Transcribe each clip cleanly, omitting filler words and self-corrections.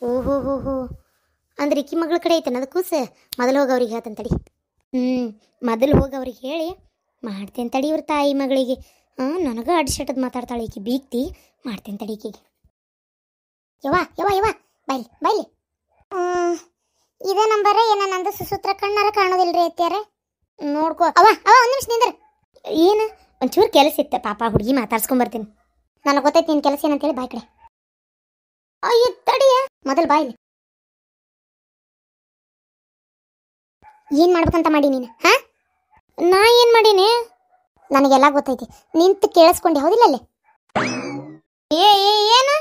ಓಹೋ ಹೋ ಹೋ ಅಂದ್ರೆ ಇಕ್ಕಿ ಮಗಳ ಕಡೆ ಐತೆ ಅದು ಕೂಸು. ಮೊದಲು ಹೋಗಿ ಅವ್ರಿಗೆ ಹೇಳ್ತಾನೆ ತಡಿ. ಮೊದಲು ಹೋಗಿ ಅವ್ರಿಗೆ ಹೇಳಿ ಮಾಡ್ತೇನೆ ತಡಿ ಇವ್ರ ತಾಯಿ ಮಗಳಿಗೆ. ನನಗೆ ಅಡ್ಸೆಟ್ಟದ್ ಮಾತಾಡ್ತಾಳೆ ಈಕಿ ಬೀಗ್ತಿ. ಮಾಡ್ತೇನೆ ತಡಿ ಈಕಿಗೆ. ಯವ್ವ ಯವ್ವ ಯವ್ವ ಬೈಲಿ ಬೈಲಿ. ಇದೇ ನಂಬರ ಏನ ನಂದು ಸುಸೂತ್ರ ಕಣ್ಣಾರ ಕಾಣೋದಿಲ್ರಿ ಅತ್ಯಾರ. ನೋಡ್ಕೋ ಅವ ಅವ ಒಂದು ನಿಮಿಷ ನಿಂದ್ರ. ಏನು ಒಂಚೂರು ಕೆಲಸ ಇತ್ತೆ ಪಾಪ ಹುಡುಗಿ ಮಾತಾಡ್ಸ್ಕೊಂಬರ್ತೀನಿ. ನನಗೆ ಗೊತ್ತೈತಿ ನಿನ್ನ ಕೆಲಸ ಏನಂತೇಳಿ ಬಾಯ್ ಕಡೆ. ಅಯ್ಯೋ ತಡಿಯ ಮೊದಲು ಬಾಯ್ಲಿ. ಏನು ಮಾಡ್ಬೇಕಂತ ಮಾಡಿ ನೀನು? ನಾ ಏನು ಮಾಡೀನಿ? ನನಗೆಲ್ಲ ಗೊತ್ತೈತಿ. ನಿಂತು ಕೇಳಿಸ್ಕೊಂಡೆ ಹೌದಿಲ್ಲ ಅಲ್ಲೇ? ಏನು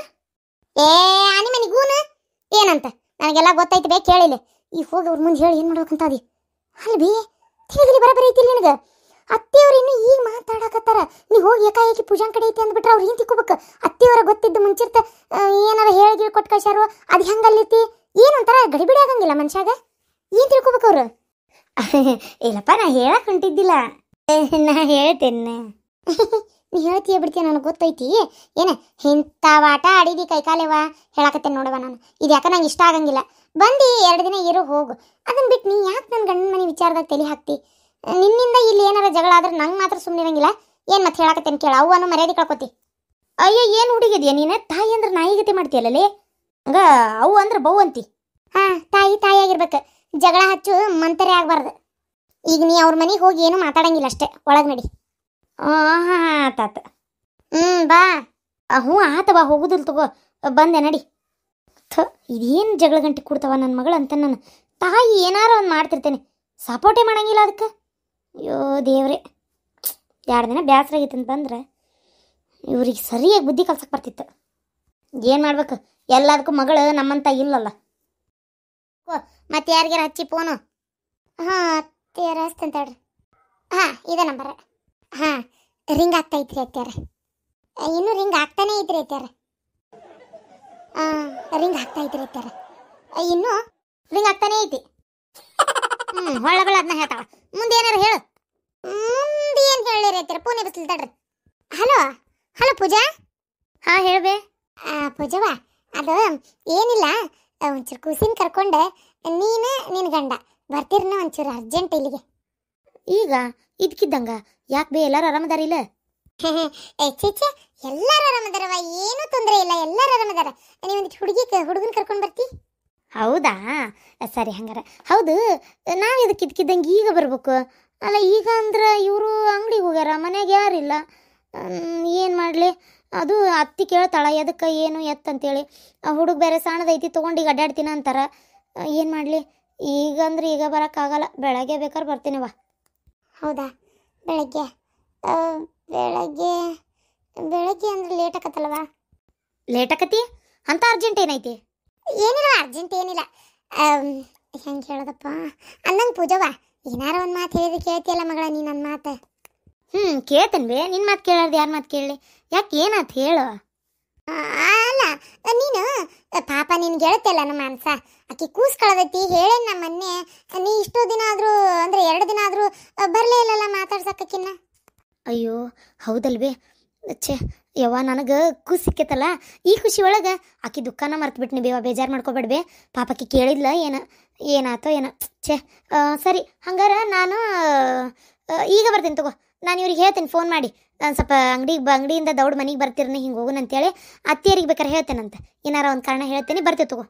ಆನಿ ಮನಿಗೂನು ಏನಂತ ನನಗೆಲ್ಲ ಗೊತ್ತೈತಿ ಬೇ. ಕೇಳಿಲ್ಲ ಈಗ ಹೋಗಿ ಅವ್ರ ಮುಂದೆ ಹೇಳಿ ಏನು ಮಾಡ್ಬೇಕಂತ ಅದಿ ಅಲ್ಲಿ ಬಿ ತಿಳಿಗಲಿ ಬರಬರಿ ಐತಿಲ್ಲ ನಿನಗೆ. ಅತ್ತೆಯವ್ರು ಇನ್ನು ಈಗ ಮಾತಾಡಕತ್ತಾರ. ನೀ ಹೋಗಿ ಏಕಾಏಕಿ ಪೂಜಾನ್ ಕಡೆ ಐತಿ ಅಂದ್ಬಿಟ್ರೆ ಅವ್ರು ಏನು ತಿಕ್ಕೋಬೇಕು? ಅತ್ತೆಯವರ ಗೊತ್ತಿದ್ದು ಮುಂಚಿರ್ತ ಏನಾರ ಹೇಳಿ ಕೊಟ್ಟು ಕಳ್ಸ್ಯಾರು. ಅದು ಹೆಂಗಲ್ಲೈತಿ ಏನಂತಾರ ಗಡಿಬಿಡಿ ಆಗಂಗಿಲ್ಲ ಮನುಷ್ಯಾಗ. ಏನು ತಿಳ್ಕೊಬೇಕು ಅವ್ರು? ಇಲ್ಲಪ್ಪ ನಾ ಹೇಳಕ್ ಹೊಂಟಿದ್ದಿಲ್ಲ. ನಾ ಹೇಳ್ತೇನೆ. ನೀ ಹೇಳ್ತೀಯ ಬಿಡ್ತೀಯ ನನಗೆ ಗೊತ್ತೈತಿ. ಏನ ಇಂಥ ಆಟ ಆಡಿದಿ ಕೈಕಾಲೆವ ಹೇಳಕತ್ತೇನೆ ನೋಡವ ನಾನು. ಇದು ಯಾಕೆ ನಂಗೆ ಇಷ್ಟ ಆಗಂಗಿಲ್ಲ. ಬಂದು 2 ದಿನ ಇರೋ ಹೋಗು. ಅದನ್ನ ಬಿಟ್ಟು ನೀ ಯಾಕೆ ನನ್ನ ಗಂಡನ ಮನೆ ವಿಚಾರದಾಗ ತಲೆ ಹಾಕ್ತಿ? ನಿನ್ನಿಂದ ಇಲ್ಲಿ ಏನಾರ ಜಗಳ ಆದ್ರೆ ನಂಗೆ ಮಾತ್ರ ಸುಮ್ಮನೆ ಇರಂಗಿಲ್ಲ. ಏನು ಮತ್ತೆ ಹೇಳಕತ್ತೇನೆ ಕೇಳ. ಅವ್ವನು ಮರ್ಯಾದೆ ಕಳ್ಕೊತಿ. ಅಯ್ಯೋ ಏನು ಹುಡುಗಿದ್ಯಾ ನೀನು? ತಾಯಿ ಅಂದ್ರೆ ನಾಯಿಗತೆ ಮಾಡ್ತೀಯಲ್ಲೇ. ಹಂಗ ಅವು ಅಂದ್ರೆ ಬೌ ಅಂತಿ. ತಾಯಿ ಆಗಿರ್ಬೇಕು. ಜಗಳ ಹಚ್ಚು ಮಂತರೇ ಆಗ್ಬಾರ್ದು. ಈಗ ನೀ ಅವ್ರ ಮನೆಗೆ ಹೋಗಿ ಏನು ಮಾತಾಡಂಗಿಲ್ಲ ಅಷ್ಟೇ. ಒಳಗೆ ನಡಿ. ಆತಾತ. ಬಾ. ಹ್ಞೂ ಆತ ಬಾ. ಹೋಗುದಿಲ್ಲ ತಗೋ. ಬಂದೆ ನಡಿ. ಇದೇನು ಜಗಳ ಗಂಟೆ ಕೊಡ್ತಾವ ನನ್ನ ಮಗಳು ಅಂತ. ನಾನು ತಾಯಿ ಏನಾರ ಒಂದು ಮಾಡ್ತಿರ್ತೇನೆ. ಸಪೋರ್ಟೇ ಮಾಡಂಗಿಲ್ಲ ಅದಕ್ಕೆ. ಅಯ್ಯೋ ದೇವ್ರೆ. 2 ದಿನ ಬೇಸರ ಆಗೈತೆ ಅಂತ ಬಂದ್ರೆ ಇವ್ರಿಗೆ ಸರಿಯಾಗಿ ಬುದ್ಧಿ ಕಲ್ಸಕ್ಕೆ ಬರ್ತಿತ್ತು. ಏನು ಮಾಡ್ಬೇಕು? ಎಲ್ಲದಕ್ಕೂ ಮಗಳು ನಮ್ಮಂತ ಇಲ್ಲಲ್ಲ. ಮತ್ತೆ ಯಾರಿಗಾರ ಹಚ್ಚಿ ಫೋನು? ಅತ್ತೆಯಾರ ಹಚ್ತಂತ ಹೇಳ್ರಿ. ಇದೇ ನಂಬರ. ರಿಂಗ್ ಆಗ್ತಾ ಐತ್ರಿ ಅತ್ಯಾರ. ಇನ್ನೂ ರಿಂಗ್ ಆಗ್ತಾನೇ ಐತ್ರಿ ಅತ್ಯಾರ. ರಿಂಗ್ ಆಗ್ತಾ ಐತ್ರಿ ಅತ್ಯಾರ. ಇನ್ನೂ ರಿಂಗ್ ಆಗ್ತಾನೇ ಐತಿ. ಹೊಳ್ಳಗಳ ಅದನ್ನ ಹೇಳ್ತಾಳ. ಮುಂದೆ ಏನಾರು ಹೇಳು. ಮುಂದೆ ಏನು ಹೇಳಿರಿ ಅತ್ಯಾರ? ಫೋನ್ ಎಬ್ಬಿಸ್ಲಿ ತಡ್ರಿ. ಹಲೋ ಪೂಜಾ. ಹೇಳ್ಬೇ. ಪೂಜವ್ವ ಅದು ಏನಿಲ್ಲ. ಒಂಚೂರು ಕೂಸಿನ ಕರ್ಕೊಂಡೆ ನೀನು ನಿನ್ನ ಗಂಡ ಬರ್ತೀರನ ಒಂಚೂರು ಅರ್ಜೆಂಟ್ ಇಲ್ಲಿಗೆ. ಈಗ ಇದಕ್ಕಿದ್ದಂಗ ಯಾಕೆ ಬೇ? ಎಲ್ಲರೂ ಆರಾಮದಾರಿಲ್ಲ? ಚೇಚೆ ಎಲ್ಲರೂ ಆರಾಮದಾರವ. ಏನೂ ತೊಂದರೆ ಇಲ್ಲ. ಎಲ್ಲರೂ ಆರಾಮದಾರ. ನೀವೊಂದಿಟ್ಟು ಹುಡುಗನ ಕರ್ಕೊಂಡು ಬರ್ತಿ? ಹೌದಾ ಸರಿ ಹಂಗಾರ. ಹೌದು ನಾವು ಇದಕ್ಕಿದ್ದಂಗೆ ಈಗ ಬರ್ಬೇಕು ಅಲ್ಲ? ಈಗ ಅಂದ್ರೆ ಇವರು ಅಂಗಡಿಗೆ ಹೋಗ್ಯಾರ, ಮನೆಯಾಗ ಯಾರಿಲ್ಲ. ಏನು ಮಾಡಲಿ? ಅದು ಅತ್ತಿ ಕೇಳ್ತಾಳ ಎದಕ್ಕೆ ಏನು ಎತ್ತಂತೇಳಿ. ಹುಡುಗ ಬೇರೆ ಸಣ್ಣದೈತಿ ತೊಗೊಂಡು ಈಗ ಅಡ್ಡಾಡ್ತೀನ ಅಂತಾರ. ಏನು ಮಾಡಲಿ? ಈಗ ಅಂದ್ರೆ ಈಗ ಬರೋಕ್ಕಾಗಲ್ಲ. ಬೆಳಗ್ಗೆ ಬೇಕಾದ್ರೆ ಬರ್ತೀನಿವ. ಹೌದಾ? ಬೆಳಗ್ಗೆ ಬೆಳಗ್ಗೆ ಅಂದ್ರೆ ಲೇಟ್ ಆಕತ್ತಲ್ವ? ಲೇಟ್ ಆಕತಿ? ಅಂತ ಅರ್ಜೆಂಟ್ ಏನೈತಿ? ಏನಿಲ್ಲ ಅರ್ಜೆಂಟ್ ಏನಿಲ್ಲ. ಹೆಂಗೆ ಹೇಳೋದಪ್ಪ ಅಂದಂಗೆ ಪೂಜವ್ವ, ಏನಾರ ಒಂದು ಮಾತು ಹೇಳಿದ್ರೆ ಕೇಳ್ತಿಯಲ್ಲ ಮಗಳ ನೀ ನನ್ನ ಮಾತು? ಕೇಳ್ತೇನೆ ಬೇ. ನಿನ್ನ ಮಾತು ಕೇಳಾರ್ದು ಯಾರ ಮಾತು ಕೇಳಲಿ? ಯಾಕೆ ಏನಾಯ್ತು ಹೇಳು? ಅಲ್ಲ ನೀನು ಪಾಪ ನಿನ್ಗೆ ಹೇಳ್ತಿಲ್ಲ ನಮ್ಮ ಅನ್ಸ. ಆಕೆ ಕೂಸ್ ಕಳದೈತಿ ಹೇಳೇನು ನಮ್ಮ ಮೊನ್ನೆ. ನೀ ಇಷ್ಟೋ ದಿನ ಆದರೂ ಅಂದರೆ 2 ದಿನ ಆದರೂ ಬರಲೇ ಇಲ್ಲಲ್ಲ ಮಾತಾಡ್ಸಕ್ಕಿನ್ನ. ಅಯ್ಯೋ ಹೌದಲ್ವೇ? ಛೇ ಯವ್ವ, ನನಗೆ ಖುಷಿ ಸಿಕ್ಕತ್ತಲ್ಲ. ಈ ಖುಷಿ ಒಳಗೆ ಆಕೆ ದುಃಖನ ಮರ್ತ್ಬಿಟ್ನಿ ಬೇವ. ಬೇಜಾರು ಮಾಡ್ಕೊಬೇಡ್ಬೇ. ಪಾಪಕ್ಕೆ ಕೇಳಿದ್ಲ ಏನಾತೋ ಏನೋ. ಛೇ ಸರಿ ಹಂಗಾರ ನಾನು ಈಗ ಬರ್ತೀನಿ ತಗೋ. ನಾನು ಇವ್ರಿಗೆ ಹೇಳ್ತೇನೆ ಫೋನ್ ಮಾಡಿ. ನಾನು ಸ್ವಲ್ಪ ಅಂಗಡಿಯಿಂದ ದೌಡ್ ಮನೆಗೆ ಬರ್ತಿರ್ನಿ ಹಿಂಗೆ ಹೋಗುನ್ ಅಂತೇಳಿ ಅತ್ತಿಯರಿಗೆ ಬೇಕಾರೆ ಹೇಳ್ತೇನಂತೆ. ಏನಾರ ಒಂದು ಕಾರಣ ಹೇಳ್ತೇನೆ, ಬರ್ತೀವಿ ತಗೋ.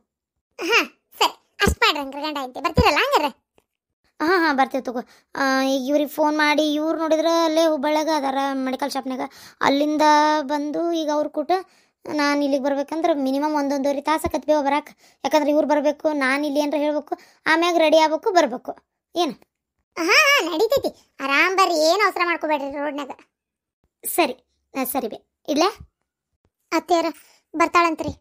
ಸರಿ ಅಷ್ಟು ಮಾಡ್ರಿ. ಹಂಗಾರೆ ಗಂಡ ಐತೆ ಬರ್ತೀರಲ್ಲ ಹಂಗಾರೆ? ಬರ್ತೀವಿ ತಗೋ. ಈಗ ಇವ್ರಿಗೆ ಫೋನ್ ಮಾಡಿ ಇವ್ರು ನೋಡಿದ್ರೆ ಅಲ್ಲೇ ಹುಬ್ಬಳ್ಳಿಯಾಗ ಅದಾರ ಮೆಡಿಕಲ್ ಶಾಪ್ನಾಗ. ಅಲ್ಲಿಂದ ಬಂದು ಈಗ ಅವ್ರು ಕೂಟ ನಾನು ಇಲ್ಲಿಗೆ ಬರ್ಬೇಕಂದ್ರೆ ಮಿನಿಮಮ್ 1-1.5 ತಾಸು ಆಕತ್ಬೇವ ಬರಕ್ಕೆ. ಯಾಕಂದ್ರೆ ಇವ್ರು ಬರಬೇಕು, ನಾನು ಇಲ್ಲಿ ಏನಾರ ಹೇಳ್ಬೇಕು, ಆಮ್ಯಾಗ ರೆಡಿ ಆಗ್ಬೇಕು, ಬರಬೇಕು. ಏನು? ನಡೀತೈತಿ. ಆರಾಮ್ ಬರ್ರಿ. ಏನು ಅವಸರ ಮಾಡ್ಕೋಬೇಡ್ರಿ ರೋಡ್ನಾಗ. ಸರಿ ಸರಿ ಬೇ. ಇಲ್ಲ ಅತ್ತೆಯರ ಬರ್ತಾಳಂತ್ರಿ.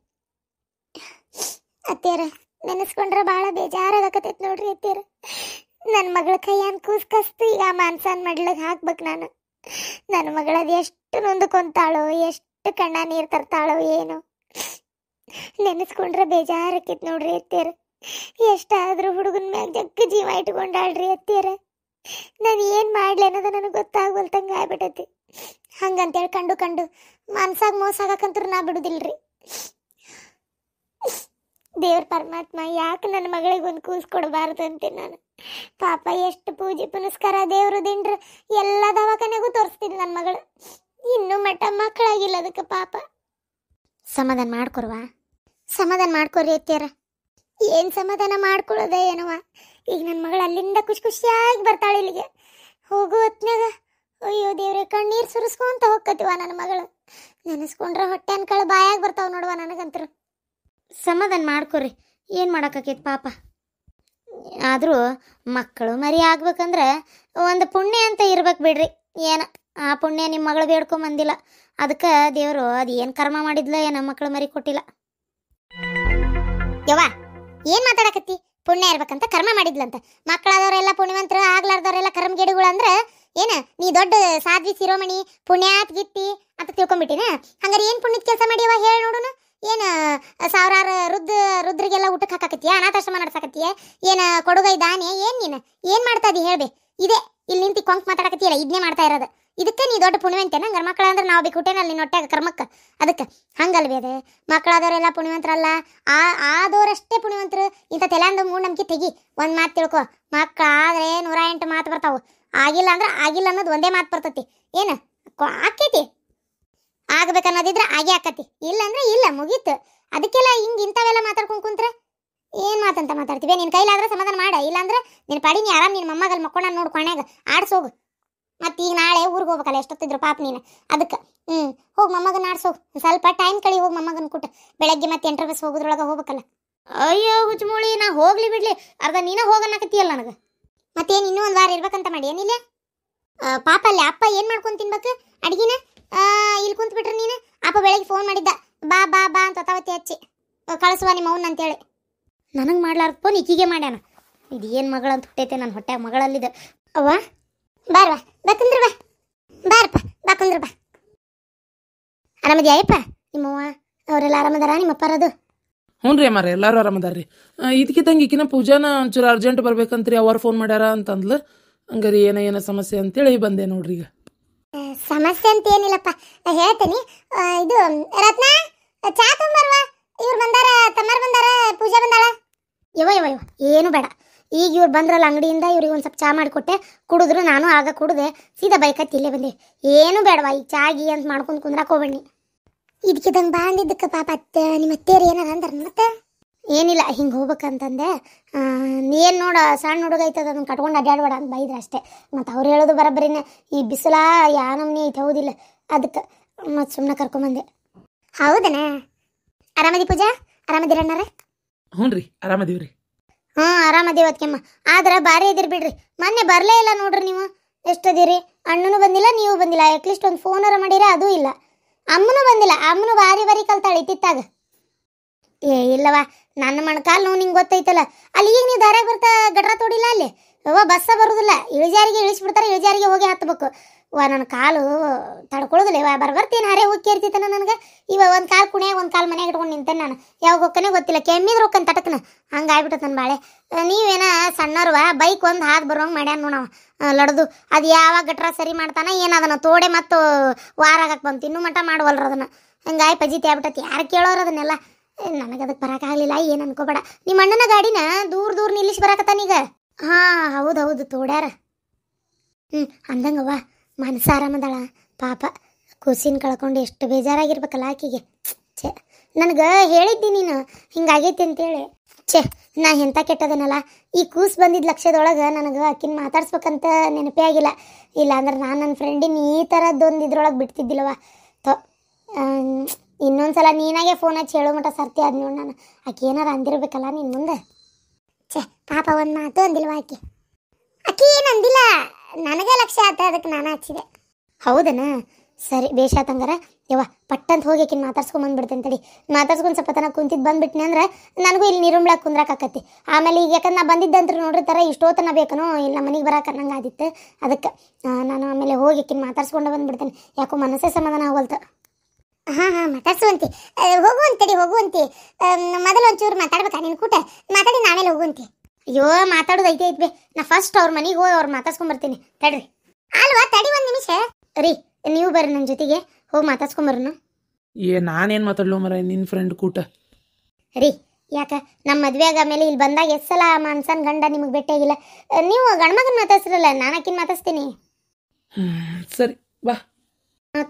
ಅತ್ತೆಯರ ನೆನೆಸ್ಕೊಂಡ್ರೆ ಭಾಳ ಬೇಜಾರಾಗಕತ್ತೈತಿ ನೋಡ್ರಿ ಅತ್ತೆಯರ. ನನ್ನ ಮಗಳ ಕೈಯನ್ ಕೂಸ್ಕಸ್ತು ಈಗ ಮಾನ್ಸನ್ ಮಡ್ಲಿಗೆ ಹಾಕ್ಬೇಕು ನಾನು. ನನ್ನ ಮಗಳದು ಎಷ್ಟು ನೊಂದ್ಕೊಂತಾಳೋ, ಎಷ್ಟು ಕಣ್ಣ ನೀರು ತರ್ತಾಳೋ ಏನು. ನೆನೆಸ್ಕೊಂಡ್ರೆ ಬೇಜಾರಾಕೈತಿ ನೋಡ್ರಿ ಅತ್ತೆಯರ. ಎಷ್ಟಾದರೂ ಹುಡುಗನ ಮ್ಯಾಗ ಜಗ್ಗ ಜೀವ ಇಟ್ಕೊಂಡಾಳ್ರಿ ಅತ್ತೆಯರ. ನಾನು ಏನು ಮಾಡ್ಲಿ ಅನ್ನೋದು ನನಗೆ ಗೊತ್ತಾಗ್ವಲ್ತಂಗೆ ಆಗ್ಬಿಟ್ಟೈತಿ. ಹಂಗಂತೇಳಿ ಕಂಡು ಮನ್ಸಾಗ ಮೋಸ ಆಗಕ್ಕಂತೂ ನಾ ಬಿಡುದಿಲ್ರಿ. ದೇವ್ರ ಪರಮಾತ್ಮ ಯಾಕೆ ನನ್ನ ಮಗಳಿಗೆ ಒಂದು ಕೂಸು ಕೊಡಬಾರ್ದು ಅಂತೆ ನಾನು. ಪಾಪ ಎಷ್ಟು ಪೂಜೆ ಪುನಸ್ಕಾರ ದೇವ್ರು ದಿಂಡ್ರು ಎಲ್ಲ ದವಾಖಾನೆಗೂ ತೋರಿಸ್ತೀನಿ ನನ್ನ ಮಗಳು. ಇನ್ನೂ ಮಠ ಮಕ್ಕಳಾಗಿಲ್ಲ ಅದಕ್ಕೆ ಪಾಪ. ಸಮಾಧಾನ ಮಾಡ್ಕೊರ್ವಾ, ಸಮಾಧಾನ ಮಾಡ್ಕೊರಿ ಅತ್ಯಾರ. ಏನು ಸಮಾಧಾನ ಮಾಡ್ಕೊಳ್ಳೋದೆ ಏನವ. ಈಗ ನನ್ನ ಮಗಳು ಅಲ್ಲಿಂದ ಖುಷಿ ಖುಷಿಯಾಗಿ ಬರ್ತಾಳೆ ಇಲ್ಲಿಗೆ. ಹೋಗು ಹೊತ್ನಾಗ ಅಯ್ಯೋ ದೇವ್ರೆ ಕಣ್ಣೀರು ಸುರಿಸ್ಕೊಂತ ಹೋಗ್ಕತಿವ ನನ್ನ ಮಗಳು. ನೆನೆಸ್ಕೊಂಡ್ರೆ ಹೊಟ್ಟೆ ಅನ್ಕಳು ಬಾಯಾಗಿ ಬರ್ತಾವ ನೋಡುವ ನನಗಂತರು. ಸಮಾಧಾನ ಮಾಡ್ಕೊರಿ, ಏನು ಮಾಡೋಕ್ಕಾಕೈತಿ ಪಾಪ. ಆದರೂ ಮಕ್ಕಳು ಮರಿ ಆಗ್ಬೇಕಂದ್ರೆ ಒಂದು ಪುಣ್ಯ ಅಂತ ಇರ್ಬೇಕು ಬಿಡ್ರಿ. ಏನು ಆ ಪುಣ್ಯ ನಿಮ್ಮ ಮಗಳು ಬೇಡ್ಕೊಂಬಂದಿಲ್ಲ, ಅದಕ್ಕೆ ದೇವರು ಅದು ಏನು ಕರ್ಮ ಮಾಡಿದ್ಲ ಏನೋ ಮಕ್ಕಳು ಮರಿ ಕೊಟ್ಟಿಲ್ಲ. ಯವ್ವ ಏನು ಮಾತಾಡಕತ್ತಿ? ಪುಣ್ಯ ಇರ್ಬೇಕಂತ ಕರ್ಮ ಮಾಡಿದ್ಲಂತ. ಮಕ್ಕಳಾದವರೆಲ್ಲ ಪುಣ್ಯವಂತರು, ಆಗ್ಲಾರ್ದವರೆಲ್ಲ ಕರ್ಮಗೇಡುಗಳು ಅಂದ್ರೆ ಏನ ನೀ ದೊಡ್ಡ ಸಾಧ್ವಿ ಶಿರೋಮಣಿ ಪುಣ್ಯಾತ್ ಗಿತ್ತಿ ಅಂತ ತಿಳ್ಕೊಂಬಿಟ್ಟಿನ? ಹಂಗಾರೆ ಏನು ಪುಣ್ಯದ ಕೆಲಸ ಮಾಡಿಯವ ಹೇಳಿ ನೋಡೋಣ. ಏನು ಸಾವಿರಾರು ರುದ್ರಿಗೆಲ್ಲ ಊಟಕ್ಕೆ ಹಾಕಕತ್ತೀಯ? ಅನಾಥಾಶ್ರಮ ನಡ್ಸಾಕತ್ತೀಯ? ಏನು ಕೊಡುಗೈ ದಾನಿ? ಏನು ನೀನು ಏನು ಮಾಡ್ತಾ ಇದ್ದೀ ಹೇಳ್ದೆ? ಇದೇ ಇಲ್ಲಿ ನಿಂತು ಕೊಂಕ್ ಮಾತಾಡಕತ್ತೀಯಲ್ಲ, ಇದನ್ನೇ ಮಾಡ್ತಾ ಇರೋದು. ಇದಕ್ಕೆ ನೀ ದೊಡ್ಡ ಪುಣ್ಯವಂತೇನ? ಹಂಗಾರೆ ಮಕ್ಕಳ ಅಂದ್ರೆ ನಾವು ಬಿಕ್ಕುಟ್ಟೇನಲ್ಲಿ ನಿನ್ನ ಹೊಟ್ಟೆಗೆ ಕರ್ಮಕ್ಕೆ. ಅದಕ್ಕೆ ಹಂಗಲ್ವೇ ಅದೇ ಮಕ್ಕಳಾದವರೆಲ್ಲ ಪುಣ್ಯವಂತರಲ್ಲ, ಆದವರಷ್ಟೇ ಪುಣ್ಯವಂತರು. ಇಂಥ ತೆಲಂದು ಮೂಢನಂಬಿಕೆ ತೆಗಿ. ಒಂದು ಮಾತು ತಿಳ್ಕೊ, ಮಕ್ಕಳಾದ್ರೆ 108 ಮಾತು ಬರ್ತಾವು. ಆಗಿಲ್ಲ ಅಂದ್ರೆ ಆಗಿಲ್ಲ ಅನ್ನೋದು ಒಂದೇ ಮಾತು ಬರ್ತತಿ. ಏನು ಆಕೈತಿ ಆಗ್ಬೇಕನ್ನೋದಿದ್ರೆ ಆಗೇ ಆಕತಿ, ಇಲ್ಲ ಅಂದ್ರೆ ಇಲ್ಲ, ಮುಗೀತು. ಅದಕ್ಕೆಲ್ಲ ಹಿಂಗೆ ಇಂಥವೆಲ್ಲ ಮಾತಾಡ್ಕೊಂಡು ಕುಂತ್ರೆ ಏನು ಮಾತಂತ ಮಾತಾಡ್ತೀವಿ? ನಿನ್ನ ಕೈಲಾದ್ರೆ ಸಮಾಧಾನ ಮಾಡ, ಇಲ್ಲಾಂದ್ರೆ ನಿನ್ನ ಪಾಡಿ ನೀ ಆರಾಮ್ ನಿನ್ನ ಮೊಮ್ಮಗಲ್ಲಿ ಮಕ್ಕೊಂಡ ನೋಡ್ಕೊಂಡಾಗ ಆಡ್ಸೋಗು. ಮತ್ತು ಈಗ ನಾಳೆ ಊರಿಗೆ ಹೋಗ್ಬೇಕಲ್ಲ, ಎಷ್ಟೊತ್ತಿದ್ರು ಪಾಪ ನೀನು. ಅದಕ್ಕೆ ಹೋಗಿ ಮೊಮ್ಮಗನ ಆಡ್ಸೋಗು. ಸ್ವಲ್ಪ ಟೈಮ್ ಕಳಿ ಹೋಗಿ ಮೊಮ್ಮಗನ ಕೂಟ. ಬೆಳಗ್ಗೆ ಮತ್ತೆ 8 ಬಸ್ ಹೋಗೋದ್ರೊಳಗೆ ಹೋಗ್ಬೇಕಲ್ಲ. ಅಯ್ಯೋ ಹುಚ್ಚುಮೂಳಿ, ನಾ ಹೋಗ್ಲಿ ಬಿಡ್ಲಿ, ಅರ್ಧ ನೀನೇ ಹೋಗನ್ನಕತ್ತೀಯಲ್ಲ ನನಗೆ. ಮತ್ತೇನು ಇನ್ನೂ ಒಂದು ವಾರ ಇರ್ಬೇಕಂತ ಮಾಡಿ ಏನಿಲ್ಲ? ಪಾಪ ಅಲ್ಲಿ ಅಪ್ಪ ಏನು ಮಾಡ್ಕೊಂಡು ತಿನ್ಬೇಕು ಅಡ್ಗಿನ? ಇಲ್ಲಿ ಕುಂತು ಬಿಟ್ರೆ ನೀನು. ಅಪ್ಪ ಬೆಳಗ್ಗೆ ಫೋನ್ ಮಾಡಿದ್ದ, ಬಾ ಬಾ ಬಾ ಅಂತ ಒತ್ತಾವತ್ತಿ ಹಚ್ಚಿ ಕಳಿಸುವ ನಿಮ್ಮ ಅವ್ನ ಅಂತೇಳಿ. ನನಗೆ ಮಾಡ್ಲಾರ್ದು ಫೋನ್ ಈಕಿಗೆ ಮಾಡ್ಯಾನ. ಇದು ಏನು ಮಗಳಂತ ಹುಟ್ಟೈತೆ ನನ್ನ ಹೊಟ್ಟೆ ಮಗಳಲ್ಲಿದೆ. ಅವ್ವ ಬಾರ್ವಾ, ಬಾಕಂದ್ರ ಬಾ, ಬಾರಪ್ಪ ಬಾಕಂದ್ರ ಬಾ. ಆರಾಮದ್ಯಾಯಪ್ಪ? ನಿಮ್ಮವ್ವ ಅವರೆಲ್ಲ ಆರಾಮದಾರ? ನಿಮ್ಮಪ್ಪರದು? ಹ್ಞೂ ರೀ ಅಮ್ಮಾರ, ಎಲ್ಲರೂ ಆರಾಮದಾರ್ರಿ. ಇದಕ್ಕಿದ್ದಂಗೆ ಈಕಿನ ಪೂಜಾನ ಒಂಚೂರು ಅರ್ಜೆಂಟ್ ಬರ್ಬೇಕಂತ್ರಿ, ಅವ್ರು ಫೋನ್ ಮಾಡ್ಯಾರ ಅಂತಂದ್ಲು. ಹಂಗಾರಿ ಏನೋ ಸಮಸ್ಯೆ ಅಂತೇಳಿ ಬಂದೆ ನೋಡ್ರಿ. ಈಗ ಸಮಸ್ಯೆ ಅಂತ ಏನಿಲ್ಲಪ್ಪ, ಹೇಳ್ತೀನಿ. ಇದು ರತ್ನ ಚಾ ತೊಂಬರ್ವಾ, ಇವ್ರು ಬಂದಾರ, ತಮ್ಮರು ಬಂದಾರ, ಪೂಜಾ ಬಂದಾಳ. ಯವ ಏನು ಬೇಡ. ಈಗ ಇವ್ರು ಬಂದ್ರಲ್ಲ ಅಂಗಡಿಯಿಂದ, ಇವ್ರಿಗೆ ಒಂದು ಸ್ವಲ್ಪ ಚಾ ಮಾಡಿಕೊಟ್ಟೆ, ಕುಡಿದ್ರು. ನಾನು ಆಗ ಕುಡಿದೆ, ಸೀದಾ ಬೈಕತ್ತಿ ಇಲ್ಲೇ ಬಂದೆ. ಏನು ಬೇಡವಾ ಈಗ ಚಾಗಿ ಅಂತ ಮಾಡ್ಕೊಂಡು ಕುಂದ್ರಾಕ್ ಹೋಗ್ಬೇಡಿ. ಇದಕ್ಕಿದಂಗೆ ಬಾಂದಿದ್ದಕ್ಕೆ ಪಾಪ ನಿಮ್ಮ ಅತ್ತೇರು ಏನಾರ ಅಂದಾರ? ಮತ್ತೆ ಏನಿಲ್ಲ, ಹಿಂಗೆ ಹೋಗ್ಬೇಕಂತಂದೆ. ಏನು ನೋಡ ಸಣ್ಣ ಹುಡುಗ ಐತದ, ಅದನ್ನು ಕಟ್ಕೊಂಡು ಅಡ್ಡಾಡ್ಬೇಡ ಅಂತ ಬೈದ್ರೆ ಅಷ್ಟೇ. ಮತ್ತು ಅವ್ರು ಹೇಳೋದು ಬರೋಬ್ಬರಿನ. ಈ ಬಿಸಿಲ ಯಾ ನಮ್ನಿ ಐತೆ ಹೌದಿಲ್ಲ, ಅದಕ್ಕೆ ಮತ್ತು ಸುಮ್ಮನೆ ಕರ್ಕೊಂಬಂದೆ. ಹೌದನ? ಆರಾಮದಿ ಪೂಜಾ? ಆರಾಮದಿರಣ್ಣಾರ? ಹ್ಞೂ ರೀ ಆರಾಮದೀವ್ರಿ. ಆರಾಮದೇವ ಅದಕ್ಕೆಮ್ಮ. ಆದ್ರೆ ಭಾರಿ ಇದಿರಿ ಬಿಡ್ರಿ, ಮೊನ್ನೆ ಬರಲೇ ಇಲ್ಲ ನೋಡ್ರಿ ನೀವು. ಎಷ್ಟದಿರಿ? ಅಣ್ಣನೂ ಬಂದಿಲ್ಲ, ನೀವು ಬಂದಿಲ್ಲ. ಅಟ್ಲೀಸ್ಟ್ ಒಂದು ಫೋನರ ಮಾಡಿರ, ಅದೂ ಇಲ್ಲ. ಅಮ್ಮನೂ ಬಂದಿಲ್ಲ. ಅಮ್ಮನೂ ಭಾರಿ ಕಲ್ತಾಳೆ ತಿತ್ತಾಗ. ಇಲ್ಲವ, ನನ್ನ ಮಣ್ಕಾಲು ನೋವು ನಿಂಗೆ ಗೊತ್ತೈತಲ್ಲ. ಅಲ್ಲಿ ಈಗ ನೀವು ದಾರ್ಯಾಗ ಬರ್ತಾ ಗಟ್ರ ತೋಡಿಲ್ಲ ಅಲ್ಲಿ ಬಸ್ಸ ಬರೋದಿಲ್ಲ. ಇಳಿಜಾರಿಗೆ ಇಳಿಸ್ಬಿಡ್ತಾರೆ, ಇಳಿಜಾರಿಗೆ ಹೋಗಿ ಹತ್ಬೇಕು. ನನ್ನ ಕಾಲು ತಡ್ಕೊಳ್ಳೋದಿಲ್ಲ. ಬರ್ತೀನಿ ಹರೇ ಹೋಗಿ ಕೇರ್ತಿತ್ತಾನ ನನಗೆ. ಒಂದು ಕಾಲು ಕುಣಿಯಾಗ ಒಂದು ಕಾಲು ಮನೆಯಾಗ ಇಟ್ಕೊಂಡು ನಿಂತೇನೆ ನಾನು. ಯಾವಾಗ ಹೋಗ್ಕನೇ ಗೊತ್ತಿಲ್ಲ, ಕೆಮ್ಮಿದ್ರೆ ಹೋಗ್ಕನ್ ತಟಕ್ನ. ಹಂಗೆ ಆಗ್ಬಿಟ್ಟತ್ ನನ್ನ ಬಾಳೆ. ನೀವೇನ ಸಣ್ಣವ್ರವ ಬೈಕ್ ಒಂದು ಹಾದು ಬರೋಂಗೆ ಮಾಡ್ಯಾನ ನೋಡವ ಲಡ್ದು. ಅದು ಯಾವಾಗ ಗಟ್ರ ಸರಿ ಮಾಡ್ತಾನ ಏನದನ್ನ ತೋಡೆ ಮತ್ತು ವಾರ ಆಗಕ್ಕೆ ಬಂತು, ಇನ್ನೂ ಮಟ್ಟ ಮಾಡುವಲ್ರ ಅದನ್ನು. ಹಂಗಾಗಿ ಪಜಿತಿ ಆಗ್ಬಿಟ್ಟತಿ. ಯಾರು ಕೇಳೋರು ಅದನ್ನೆಲ್ಲ? ನನಗೆ ಅದಕ್ಕೆ ಬರೋಕ್ಕಾಗಲಿಲ್ಲ, ಏನು ಅನ್ಕೋಬೇಡ. ನಿಮ್ಮ ಅಣ್ಣನ ಗಾಡಿನ ದೂರ ನಿಲ್ಲಿಸಿ ಬರಾಕತ್ತಾನೀಗ. ಹೌದು ತೋಡ್ಯಾರ. ಅಂದಂಗವ್ವ ಮನಸ್ಸು ಆರಾಮದಾಳ ಪಾಪ. ಕೂಸಿನ ಕಳ್ಕೊಂಡು ಎಷ್ಟು ಬೇಜಾರಾಗಿರ್ಬೇಕಲ್ಲ ಆಕಿಗೆ. ನನಗೆ ಹೇಳಿದ್ದಿ ನೀನು ಹಿಂಗಾಗೈತಿ ಅಂತೇಳಿ. ನಾ ಎಂಥ ಕೆಟ್ಟದನಲ್ಲ. ಈ ಕೂಸು ಬಂದಿದ್ದ ಲಕ್ಷದೊಳಗೆ ನನಗೆ ಆಕಿನ ಮಾತಾಡ್ಸ್ಬೇಕಂತ ನೆನಪೇ ಆಗಿಲ್ಲ. ಇಲ್ಲ ಅಂದ್ರೆ ನಾನು ನನ್ನ ಫ್ರೆಂಡಿನ ಈ ಥರದ್ದೊಂದು ಇದ್ರೊಳಗೆ ಬಿಡ್ತಿದ್ದಿಲ್ಲವ. ಇನ್ನೊಂದ್ಸಲ ನೀನಾಗೆ ಫೋನ್ ಹಚ್ಚಿ ಹೇಳೋ ಮಟ್ಟ ಸರ್ತಿ ಆದ್ ನೋಡಿ. ನಾನು ಆಕೆ ಏನಾರು ಅಂದಿರ್ಬೇಕಲ್ಲ ನಿನ್ನ ಮುಂದೆ. ಪಾಪ ಒಂದು ಮಾತು ಅಂದಿಲ್ವ ಆಕೆ ಏನು ಅಂದಿಲ್ಲ. ನನಗೆ ಲಕ್ಷ್ಯ ಆತ, ಅದಕ್ಕೆ ನಾನು ಹಚ್ಚಿದೆ. ಹೌದನ? ಸರಿ ಬೇಷಾತಂಗಾರ. ಯವ್ವ ಪಟ್ಟಂತ ಹೋಗಿ ಆಕಿನ ಮಾತಾಡ್ಸ್ಕೊಂಬಂದ್ಬಿಡ್ತೇನೆ ತಡಿ. ಮಾತಾಡ್ಸ್ಕೊಂಡು ಸ್ವಲ್ಪ ತನಕ ಕುಂತಿದ್ದು ಬಂದ್ಬಿಟ್ನೆ ಅಂದ್ರೆ ನನಗೂ ಇಲ್ಲಿ ನೀರುಂಬ್ಳಾಗ ಕುಂದ್ರಾಕತ್ತಿ. ಆಮೇಲೆ ಈಗ ಯಾಕಂದ್ರೆ ನಾ ಬಂದಿದ್ದಂತ ನೋಡಿರ್ತಾರ ಇಷ್ಟೋತನ ಬೇಕನೋ ಇಲ್ಲ ಮನೆಗೆ ಬರಾಕ ನಂಗೆ ಆದಿತ್ತು. ಅದಕ್ಕೆ ನಾನು ಆಮೇಲೆ ಹೋಗಿ ಆಕಿನ ಮಾತಾಡ್ಸ್ಕೊಂಡು ಬಂದ್ಬಿಡ್ತೇನೆ. ಯಾಕೋ ಮನಸ್ಸೇ ಸಮಾಧಾನ ಆಗೋಲ್ತು. ಮಾತಾಡ್ಸುವಂತಿ, ಹೋಗುವಂತಿ. ಮೊದಲು ಒಂಚೂರು ಮಾತಾಡ್ಬೇಕಾ ನಿನ್ನ ಕೂಟ? ಮಾತಾಡಿ ಆಮೇಲೆ ಹೋಗುವಂತಿ. ಅಯ್ಯೋ ಮಾತಾಡೋದು ಐತೆ ಬೇ. ನಾ ಫಸ್ಟ್ ಅವ್ರ ಮನೆಗೆ ಹೋಗಿ ಅವ್ರು ಮಾತಾಡ್ಸ್ಕೊಂಬರ್ತೀನಿ ತಡ್ರಿ. ಅಲ್ವಾ ತಡಿ ಒಂದು ನಿಮಿಷ ರೀ, ನೀವು ಬರ್ರಿ ನನ್ನ ಜೊತೆಗೆ ಹೋಗಿ ಮಾತಾಡ್ಸ್ಕೊಂಬರ್ನು. ನಾನೇನು ಮಾತಾಡ್ಲು ಮರ ನಿನ್ನ ಫ್ರೆಂಡ್ ಕೂಟ ರೀ. ಯಾಕ ನಮ್ಮ ಮದ್ವೆಯಾಗ ಆಮೇಲೆ ಇಲ್ಲಿ ಬಂದಾಗ ಎಷ್ಟು ಸಲ ಮನ್ಸನ್ ಗಂಡ ನಿಮಗೆ ಭೇಟಿಯಾಗಿಲ್ಲ. ನೀವು ಗಂಡ್ಮಗನ್ ಮಾತಾಡ್ಸಿರಲ್ಲ, ನಾನು ಆಕಿನ ಮಾತಾಡ್ಸ್ತೀನಿ. ಸರಿ ಬಾ.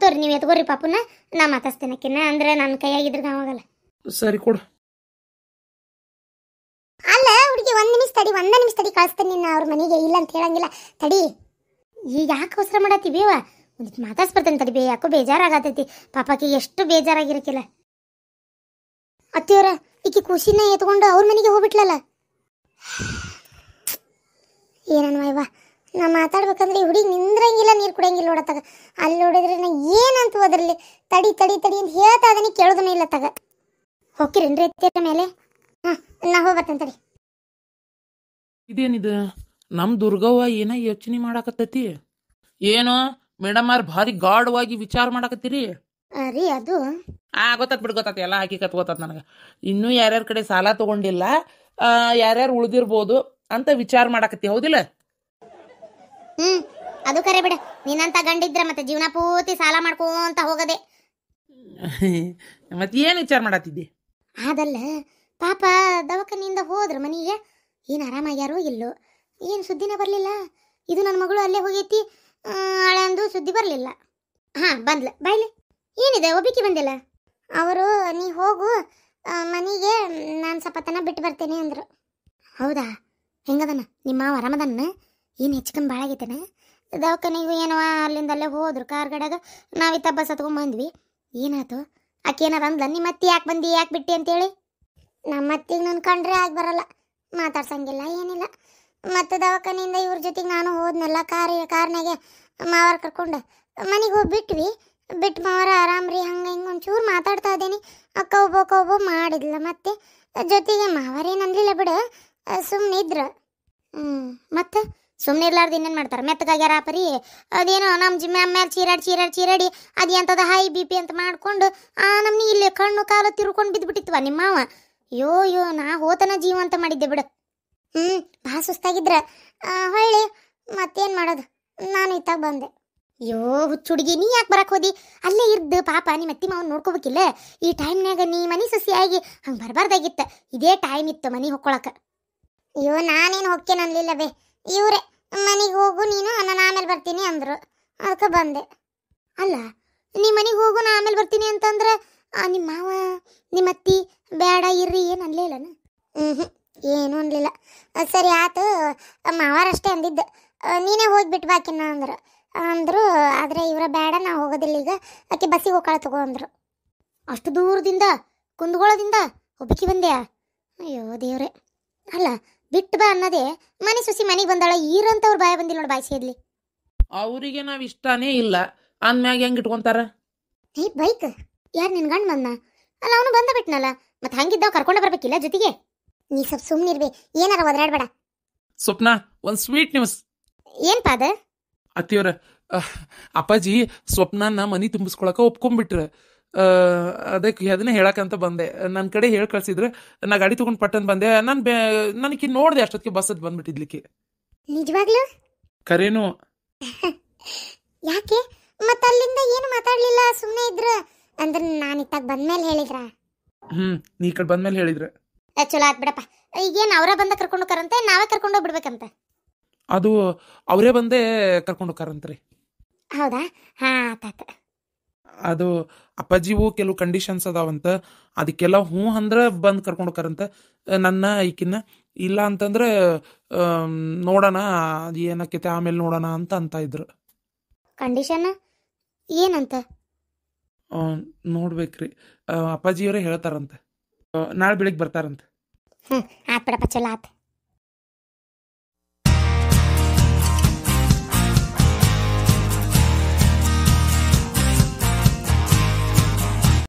ತೋರಿ ನೀವು ಎತ್ಕೋರಿ ಪಾಪುನ, ನಾ ಮಾತಾಡ್ಸ್ತೇನೆ ಆಕಿನ. ಅಂದ್ರೆ ನನ್ನ ಕೈಯಾಗಿದ್ರೆ ನಾವಾಗಲ್ಲ. ಸರಿ ಕೊಡು. ಅಲ್ಲ ಹುಡುಗಿ, ಒಂದ್ ನಿಮಿಷ ತಡಿ ಕಳಿಸ್ತೇನೆ ನಿನ್ನ ಅವ್ರ ಮನೆಗೆ. ಇಲ್ಲ ಅಂತ ಹೇಳಂಗಿಲ್ಲ, ತಡಿ. ಈಗ ಯಾಕೆ ಅವಸರ ಮಾಡತ್ತೀವಿವ? ಒಂದಿಟ್ಟು ಮಾತಾಡ್ಸ್ಬರ್ತೇನೆ ತಡಿ ಬೇ. ಯಾಕೋ ಬೇಜಾರಾಗತೈತಿ ಪಾಪಕ್ಕೆ, ಎಷ್ಟು ಬೇಜಾರಾಗಿರಕ್ಕಿಲ್ಲ. ಅತ್ತಿಯವರ ಈಕಿ ಖುಷಿನ ಎತ್ಕೊಂಡು ಅವ್ರ ಮನೆಗೆ ಹೋಗ್ಬಿಟ್ಲಲ್ಲ. ಏನನ್ವ ನಾ ಮಾತಾಡ್ಬೇಕಂದ್ರೆ ಈ ಹುಡುಗಿ ನಿಂದ್ರಂಗಿಲ್ಲ, ನೀರು ಕುಡಿಯಂಗಿಲ್ಲ ನೋಡತ್ತಾಗ. ಅಲ್ಲಿ ನೋಡಿದ್ರೆ ನಾ ಏನಂತ ಹೋದ್ರಲ್ಲಿ ತಡಿ ತಡಿ ತಡಿ ಅಂತ ಹೇಳ್ತಾ ಅದನ್ನ ಕೇಳೋದನ್ನ ಇಲ್ಲ ತಗ. ಹೋಗಿರೇನ್ರಿ ಎತ್ತಿರ ಮೇಲೆ? ನಾ ಹೋಗ್ಬರ್ತೇನೆ ತಡಿ. ಇದೇನಿದು ನಮ್ಮ ದುರ್ಗವ್ವ ಏನ ಯೋಚನೆ ಮಾಡಾಕತ್ತೈತಿ? ಏನು ಮೇಡಮ್ ಅವ್ರ ಭಾರಿ ಗಾಢವಾಗಿ ವಿಚಾರ ಮಾಡಾಕತ್ತೀರಿ? ರೀ ಅದು ಗೊತ್ತಾತ್ ಬಿಡು, ಗೊತ್ತಾತ, ಎಲ್ಲ ಹಾಕಿಕತ್ ಗೊತ್ತಾತ್ ನನಗೆ. ಇನ್ನೂ ಯಾರ್ಯಾರ ಕಡೆ ಸಾಲ ತಗೊಂಡಿಲ್ಲ, ಯಾರ್ಯಾರು ಉಳ್ದಿರ್ಬೋದು ಅಂತ ವಿಚಾರ ಮಾಡಾಕತ್ತಿ, ಹೌದಿಲ್ಲ? ಅದು ಕರೆ ಬಿಡ. ನಿನ್ನಂತ ಗಂಡಿದ್ರೆ ಮತ್ತೆ ಜೀವನ ಪೂರ್ತಿ ಸಾಲ ಮಾಡ್ಕೊಂತ ಹೋಗದೆ. ಮತ್ತೆ ಏನ್ ವಿಚಾರ ಮಾಡತ್ತಿದ್ದಿ? ಅದಲ್ಲ ಪಾಪ ದವಾಖಾನಿಯಿಂದ ಹೋದ್ರ ಮನೆಗೆ. ಏನು ಆರಾಮಾಗ್ಯಾರೋ ಇಲ್ಲೋ, ಏನು ಸುದ್ದಿನ ಬರಲಿಲ್ಲ. ಇದು ನನ್ನ ಮಗಳು ಅಲ್ಲೇ ಹೋಗೈತಿ, ಹಳೆಂದು ಸುದ್ದಿ ಬರಲಿಲ್ಲ. ಬಂದ್ಲ ಬಾಯ್ಲಿ. ಏನಿದೆ ಒಬ್ಬಿಕೆ ಬಂದಿಲ್ಲ? ಅವರು ನೀ ಹೋಗು ಮನೆಗೆ, ನಾನು ಸ್ವಲ್ಪ ತನ ಬಿಟ್ಟು ಬರ್ತೇನೆ ಅಂದರು. ಹೌದಾ? ಹೆಂಗದನ ನಿಮ್ಮ ಮಾವ? ಆರಾಮದನ್ನ? ಏನು ಹೆಚ್ಚಿಕಮ್ಮಿ ಭಾಳ ಆಗೈತನ? ದವಾಖಾನಿಗೂ ಏನವ ಅಲ್ಲಿಂದ ಅಲ್ಲೇ ಹೋದ್ರು ಕಾರ್ ಗಡಾಗ. ನಾವಿತ್ತ ಬಸ್ ಹತ್ಕೊಂಡ್ಬಂದ್ವಿ. ಏನಾಯ್ತು? ಆಕೆ ಏನಾರ ಅಂದ್ಲ ನಿಮ್ಮ ಅತ್ತಿ ಯಾಕೆ ಬಂದು ಯಾಕೆ ಬಿಟ್ಟು ಅಂತೇಳಿ? ನಮ್ಮ ಅತ್ತಿಗೆ ನನ್ನ ಕಂಡ್ರೆ ಆಗಿ ಬರಲ್ಲ, ಮಾತಾಡ್ಸಂಗಿಲ್ಲ ಏನಿಲ್ಲ. ಮತ್ತು ದವಾಖಾನಿಯಿಂದ ಇವ್ರ ಜೊತೆಗೆ ನಾನು ಹೋದ್ನಲ್ಲ ಕಾರ್ನಾಗೆ ಮಾವಾರ ಕರ್ಕೊಂಡು ಮನೆಗೆ ಹೋಗಿ ಬಿಟ್ವಿ. ಬಿಟ್ಟು ಮಾವಾರ ಆರಾಮ್ರಿ ಹಂಗೆ ಹಿಂಗೆ ಒಂಚೂರು ಮಾತಾಡ್ತಾ ಇದ್ದೀನಿ. ಅಕ್ಕ ಒಬ್ಬ ಮಾಡಿದ್ಲ. ಮತ್ತೆ ಜೊತೆಗೆ ಮಾವಾರೇನು ಅನ್ಲಿಲ್ಲ ಬಿಡು, ಸುಮ್ಮನೆ ಇದ್ರು. ಮತ್ತು ಸುಮ್ಮನೆ ಇರ್ಲಾರ್ದು ಇನ್ನೇನು ಮಾಡ್ತಾರೆ? ಮೆತ್ತಗಾಗ್ಯಾರ ಪರಿ ಅದೇನೋ ನಮ್ಮ ಮೇಲೆ ಚೀರಾಡಿ ಅದು ಎಂಥದ ಹೈ BP ಅಂತ ಮಾಡಿಕೊಂಡು ನಮ್ನಿ ಇಲ್ಲಿ ಕಣ್ಣು ಕಾಲು ತಿರ್ಕೊಂಡು ಬಿದ್ದುಬಿಟ್ಟಿತ್ವ ನಿಮ್ಮ ಮಾವ. ಯೋ ನಾ ಹೋತನ ಜೀವ ಅಂತ ಮಾಡಿದ್ದೆ ಬಿಡು. ಭಾಳ ಸುಸ್ತಾಗಿದ್ರ ಹೊಳ್ಳಿ ಮತ್ತೇನು ಮಾಡೋದು, ನಾನು ಇತ್ತಾಗ ಬಂದೆ. ಹುಚ್ಚುಡುಗಿ, ನೀ ಯಾಕೆ ಬರಕ್ಕೆ ಹೋದಿ? ಅಲ್ಲೇ ಇರ್ದು ಪಾಪ ನಿಮ್ಮ ಅತ್ತಿ ಮಾವನ್ ನೋಡ್ಕೋಬೇಕಿಲ್ಲ. ಈ ಟೈಮ್ನಾಗ ನೀ ಮನೆ ಸೊಸೆಯಾಗಿ ಹಂಗೆ ಬರಬಾರ್ದಾಗಿತ್ತು. ಇದೇ ಟೈಮ್ ಇತ್ತು ಮನೆ ಹೊಕ್ಕೊಳಕ್ಕೆ. ನಾನೇನು ಹೊಕ್ಕೇನು ಅನ್ಲಿಲ್ಲ ಬೇ. ಇವರೇ ಮನೆಗೆ ಹೋಗು ನೀನು, ನಾನು ಆಮೇಲೆ ಬರ್ತೀನಿ ಅಂದರು. ಅದಕ್ಕೆ ಬಂದೆ. ಅಲ್ಲ ನೀ ಮನೆಗೆ ಹೋಗು ನಾ ಆಮೇಲೆ ಬರ್ತೀನಿ ಅಂತಂದ್ರೆ ನಿಮ್ಮ ಮಾವ ನಿಮ್ಮ ಅತ್ತಿ ಬೇಡ ಇರ್ರಿ ಏನು ಅನ್ಲೇ ಇಲ್ಲನ? ಏನೂ ಅನ್ಲಿಲ್ಲ. ಸರಿ ಆಯ್ತು, ಮಾವಾರಷ್ಟೇ ಅಂದಿದ್ದು. ನೀನೇ ಹೋಗಿಬಿಟ್ಟು ಬಾಕಿನ ಅಂದರು. ಆದರೆ ಇವರ ಬೇಡ, ನಾ ಹೋಗೋದಿಲ್ಲ ಈಗ, ಆಕೆ ಬಸ್ಸಿಗೆ ಹೋಗ್ಕಳ ತಗೋ ಅಂದರು. ಅಷ್ಟು ದೂರದಿಂದ ಕುಂದಗೋಳದಿಂದ ಒಬ್ಬಕಿ ಬಂದ್ಯಾ? ಅಯ್ಯೋ ದೇವ್ರೆ. ಅಲ್ಲ ಬಿಟ್ಟು ಬಾ ಅನ್ನೋದೇ ಮನೆ ಸೊಸಿ ಮನೆಗೆ ಬಂದಾಳ, ಈರಂತವ್ರು ಬಾಯ ಬಂದಿಲ್ಲ ನೋಡಿ, ಬಾಯಿ ಸೇದ್ಲಿ. ಅವರಿಗೆ ನಾವು ಇಷ್ಟನೇ ಇಲ್ಲ ಅಂದ್ಮ್ಯಾಗ ಹೆಂಗೆ ಇಟ್ಕೊಂತಾರ? ಬೈಕ್ ಯಾರು ನಿನ್ ಗಂಡು ಬಂದ? ಅಲ್ಲ ಅವನು ಬಂದ ಬಿಟ್ನಲ್ಲ, ಮತ್ತೆ ಹಂಗಿದ್ದಾವ ಕರ್ಕೊಂಡ ಬರ್ಬೇಕಿಲ್ಲ ಜೊತೆಗೆ? ನೀ ಸ್ವಲ್ಪ ಸುಮ್ಮನಿರ್ಬೇ, ಏನಾರ ಒದರಾಡ್ಬೇಡ. ಸ್ವಪ್ನ, ಒಂದು ಸ್ವೀಟ್ ನ್ಯೂಸ್. ಏನ್ ಪಾದ? ಅತ್ತಿಯವರ ಅಪ್ಪಾಜಿ ಸ್ವಪ್ನನ ಮನಿ ತುಂಬಿಸ್ಕೊಳಕ ಒಪ್ಕೊಂಡ್ಬಿಟ್ರ. ಅದಕ್ಕೆ ಅದನ್ನೇ ಹೇಳಕ್ಕಂತ ಬಂದೆ. ನನ್ನ ಕಡೆ ಹೇಳಿ ಕಳ್ಸಿದ್ರೆ ನಾ ಗಾಡಿ ತಗೊಂಡು ಪಟ್ಟನ್ ಬಂದೆ. ನನಗೆ ನೋಡಿದೆ ಅಷ್ಟೊತ್ತಿಗೆ ಬಸ್ ಬಂದ್ಬಿಟ್ಟಿದ್ಲಿಕ್ಕೆ. ನಿಜವಾಗ್ಲೂ? ಕರೇನು. ಯಾಕೆ ಮತ್ತೆ ಅಲ್ಲಿಂದ ಏನು ಮಾತಾಡ್ಲಿಲ್ಲ, ಸುಮ್ಮನೆ ಇದ್ರು? ಅಂದ್ರೆ ನಾನು ಇತ್ತಾಗ ಬಂದ್ಮೇಲೆ ಹೇಳಿದ್ರ? ನೀ ಕಡೆ ಬಂದ್ಮೇಲೆ ಹೇಳಿದ್ರೆ ಚಲೋ ಆತ್ ಬಿಡಪ್ಪ. ಈಗೇನು ಅವರ ಬಂದ ಕರ್ಕೊಂಡು ಹೋಗ್ತಾರಂತೆ, ನಾವೇ ಕರ್ಕೊಂಡು ಹೋಗ್ಬಿಡ್ಬೇಕಂತ? ಅದು ಅವರೇ ಬಂದೇ ಕರ್ಕೊಂಡು ಹೋಗ್ತಾರಂತ್ರಿ. ಹೌದಾ? ಆತಾತ. ಅದು ಅಪ್ಪಾಜಿವು ಕೆಲವು ಕಂಡೀಷನ್ಸ್ ಅದಾವಂತ, ಅದಕ್ಕೆಲ್ಲ ಹ್ಞೂ ಅಂದ್ರೆ ಬಂದು ಕರ್ಕೊಂಡು ಹೋಗ್ತಾರಂತ ನನ್ನ ಈಕಿನ್ನ. ಇಲ್ಲ ಅಂತಂದ್ರೆ ನೋಡೋಣ ಅದು ಏನಕ್ಕೈತೆ ಆಮೇಲೆ ನೋಡೋಣ ಅಂತ ಇದ್ರು. ಕಂಡೀಷನ್ ಏನಂತ? ನೋಡ್ಬೇಕ್ರಿ, ಅಪ್ಪಾಜಿಯವರೇ ಹೇಳ್ತಾರಂತೆ. ನಾಳೆ ಬೆಳಿಗ್ಗೆ ಬರ್ತಾರಂತೆ. ಆತ್ ಬಿಡಪ್ಪ, ಚಲೋ ಆತ್.